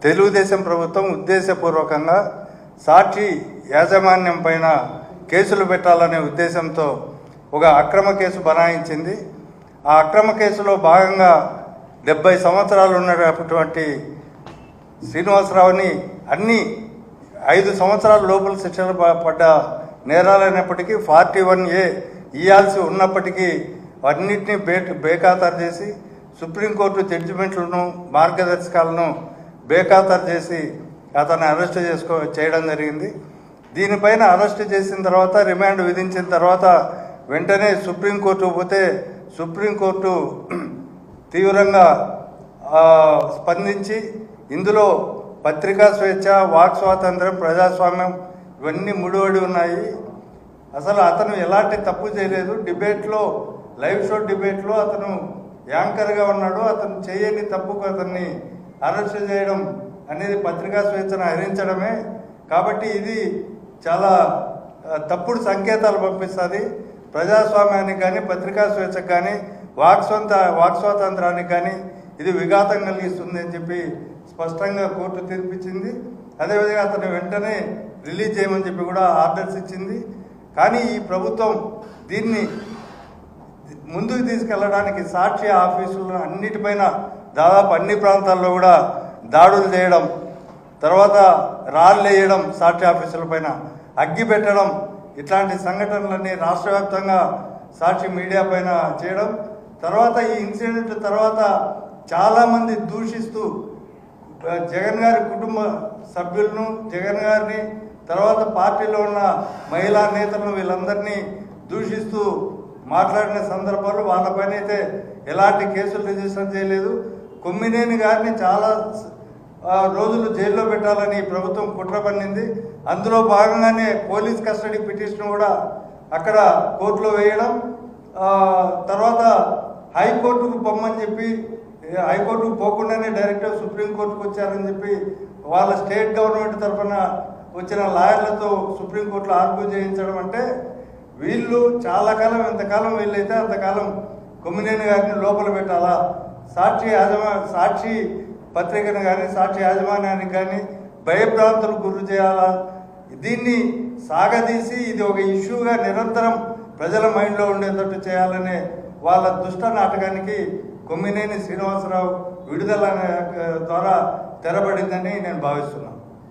తెలుగుదేశం ప్రభుత్వం ఉద్దేశపూర్వకంగా సాక్షి యాజమాన్యం పైన కేసులు పెట్టాలనే ఉద్దేశంతో ఒక అక్రమ కేసు బనాయించింది. ఆ అక్రమ కేసులో భాగంగా 70 సంవత్సరాలు ఉన్నటువంటి శ్రీనివాసరావుని అన్ని 5 సంవత్సరాల లోపల శిక్షలు పడ్డ నేరాలైనప్పటికీ 41A ఇవ్వాల్సి ఉన్నప్పటికీ అన్నింటినీ బేఖాతరు చేసి సుప్రీంకోర్టు జడ్జిమెంట్లను మార్గదర్శకాలను బేఖాతరు చేసి అతన్ని అరెస్ట్ చేయడం జరిగింది. దీనిపైన అరెస్ట్ చేసిన తర్వాత రిమాండ్ విధించిన తర్వాత వెంటనే సుప్రీంకోర్టు పోతే సుప్రీంకోర్టు తీవ్రంగా స్పందించి ఇందులో పత్రికా స్వేచ్ఛ, వాక్ స్వాతంత్రం, ప్రజాస్వామ్యం ఇవన్నీ ముడిపడి ఉన్నాయి. అసలు అతను ఎలాంటి తప్పు చేయలేదు. డిబేట్లో లైవ్ షో డిబేట్లో అతను యాంకర్గా ఉన్నాడు. అతను చేయని తప్పుకు అతన్ని అరెస్ట్ చేయడం అనేది పత్రికా స్వేచ్ఛను హరించడమే. కాబట్టి ఇది చాలా తప్పుడు సంకేతాలు పంపిస్తుంది. ప్రజాస్వామ్యానికి కానీ, పత్రికా స్వేచ్ఛకు కానీ, వాక్ స్వాతంత్రానికి కానీ ఇది విఘాతం కలిగిస్తుంది అని చెప్పి స్పష్టంగా కోర్టు తీర్పిచ్చింది. అదేవిధంగా అతను వెంటనే రిలీజ్ చేయమని చెప్పి కూడా ఆర్డర్స్ ఇచ్చింది. కానీ ఈ ప్రభుత్వం దీన్ని ముందుకు తీసుకెళ్లడానికి సాక్షి ఆఫీసులు అన్నిటిపైన దాదాపు అన్ని ప్రాంతాల్లో కూడా దాడులు చేయడం, తర్వాత రాళ్ళు వేయడం, సాక్షి ఆఫీసుల పైన అగ్గి పెట్టడం, ఇట్లాంటి సంఘటనలన్నీ రాష్ట్ర వ్యాప్తంగా సాక్షి మీడియా పైన చేయడం, తర్వాత ఈ ఇన్సిడెంట్ తర్వాత చాలామంది దూషిస్తూ జగన్ గారి కుటుంబ సభ్యులను, జగన్ గారిని, తర్వాత పార్టీలో ఉన్న మహిళా నేతలను వీళ్ళందరినీ దూషిస్తూ మాట్లాడిన సందర్భాలు వాళ్ళపైన అయితే ఎలాంటి కేసులు రిజిస్టర్ చేయలేదు. కొమ్మినేని గారిని చాలా రోజులు జైల్లో పెట్టాలని ప్రభుత్వం కుట్ర పన్నింది. అందులో భాగంగానే పోలీస్ కస్టడీ పిటిషన్ కూడా అక్కడ కోర్టులో వేయడం, తర్వాత హైకోర్టుకు పొమ్మని చెప్పి హైకోర్టుకు పోకుండానే డైరెక్ట్గా సుప్రీంకోర్టుకు వచ్చారని చెప్పి వాళ్ళ స్టేట్ గవర్నమెంట్ తరఫున వచ్చిన లాయర్లతో సుప్రీంకోర్టులో ఆర్గ్యూ చేయించడం. అంటే వీళ్ళు చాలా కాలం, ఎంతకాలం వీళ్ళైతే అంతకాలం కొమ్మినేని గారిని లోపల పెట్టాలా, సాక్షి పత్రికను కానీ, సాక్షి యాజమాన్యానికి కానీ భయభ్రాంతులకు గురి చేయాలా, దీన్ని సాగదీసి ఇది ఒక ఇష్యూగా నిరంతరం ప్రజల మైండ్లో ఉండేటట్టు చేయాలనే వాళ్ళ దుష్ట నాటకానికి కొమ్మినేని శ్రీనివాసరావు విడుదల ద్వారా తెరబడిందని నేను భావిస్తున్నాను.